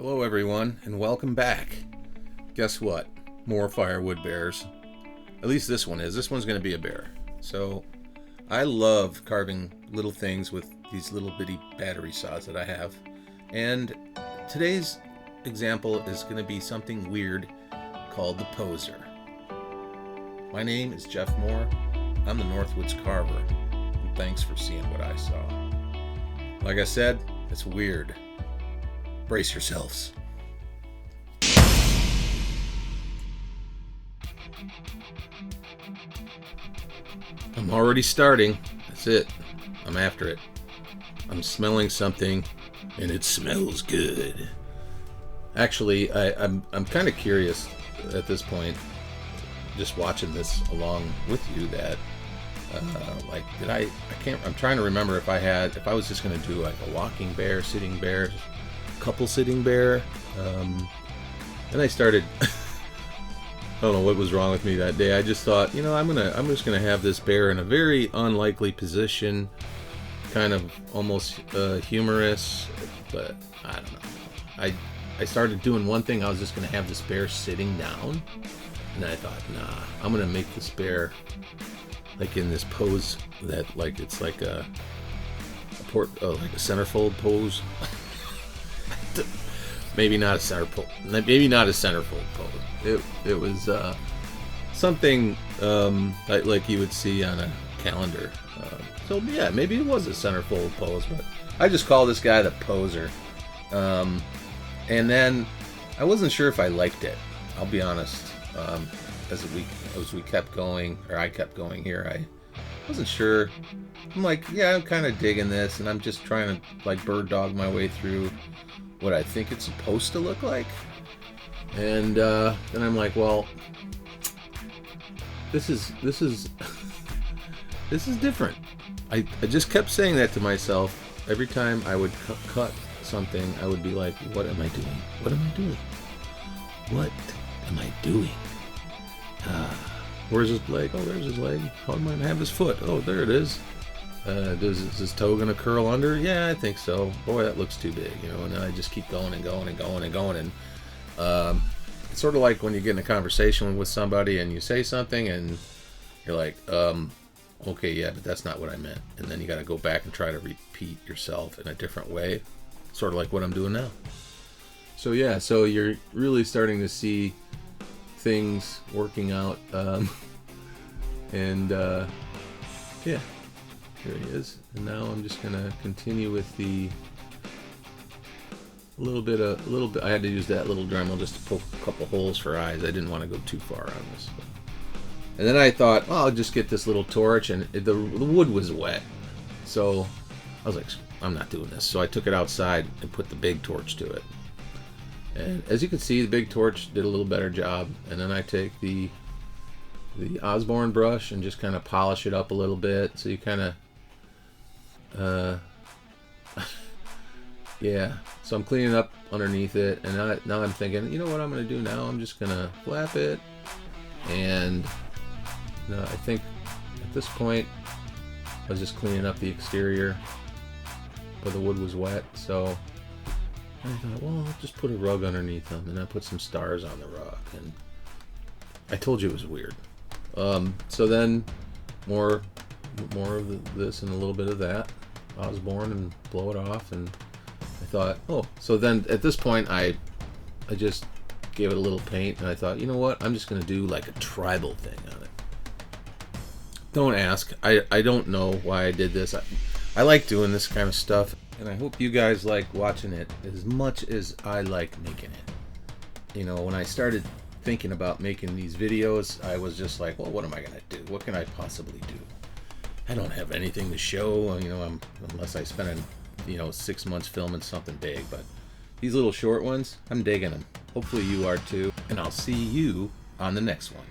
Hello everyone, and welcome back. Guess what? More firewood bears. At least this one is. This one's going to be a bear. So, I love carving little things with these little bitty battery saws that I have. And today's example is going to be something weird called the poser. My name is Jeff Moore. I'm the Northwoods Carver. And thanks for seeing what I saw. Like I said, it's weird. Brace yourselves. I'm already starting. That's it. I'm after it. I'm smelling something, and it smells good. Actually, I'm kind of curious at this point, just watching this along with you, that I'm trying to remember if I was just going to do like a walking bear, sitting bear, couple sitting bear, and I started I don't know what was wrong with me that day. I just thought, I'm just gonna have this bear in a very unlikely position, kind of almost humorous, but I don't know. I started doing one thing. I was just gonna have this bear sitting down, and I thought, nah, I'm gonna make this bear like in this pose that it's like a centerfold pose. Maybe not a centerfold pose. It was something like you would see on a calendar. So yeah, maybe it was a centerfold pose, but I just call this guy the poser. And then I wasn't sure if I liked it. I'll be honest. As we kept going, or I kept going here, I wasn't sure. I'm like, yeah, I'm kind of digging this, and I'm just trying to like bird dog my way through what I think it's supposed to look like. And then I'm like, well, this is this is different. I just kept saying that to myself every time I would cut something. I would be like, what am I doing? What am I doing? What am I doing? Where's his leg? Oh, there's his leg. How am I gonna have his foot? Oh, there it is. Is his toe gonna curl under? Yeah, I think so. Boy, that looks too big, And then I just keep going and going and going and going. And it's sort of like when you get in a conversation with somebody and you say something and you're like, okay, yeah, but that's not what I meant. And then you got to go back and try to repeat yourself in a different way, sort of like what I'm doing now. So yeah, so you're really starting to see things working out, and yeah. Here he is. And now I'm just gonna continue with a little bit. I had to use that little Dremel just to poke a couple holes for eyes. I didn't want to go too far on this. And then I thought, well, I'll just get this little torch, and the wood was wet, so I was like, I'm not doing this. So I took it outside and put the big torch to it. And as you can see, the big torch did a little better job. And then I take the Osborne brush and just kind of polish it up a little bit, so you kind of yeah, so I'm cleaning up underneath it, and now I'm thinking, you know what I'm going to do now? I'm just going to flap it, and I think at this point I was just cleaning up the exterior, but the wood was wet, so I thought, well, I'll just put a rug underneath them, and I put some stars on the rug, and I told you it was weird. So then more of this and a little bit of that Osborne, and blow it off. And I thought, oh, so then at this point I just gave it a little paint, and I thought, you know what, I'm just gonna do like a tribal thing on it. Don't ask. I don't know why I did this. I like doing this kind of stuff, and I hope you guys like watching it as much as I like making it. When I started thinking about making these videos, I was just like, well, what am I gonna do? What can I possibly do? I don't have anything to show, unless I spend 6 months filming something big. But these little short ones, I'm digging them. Hopefully you are too. And I'll see you on the next one.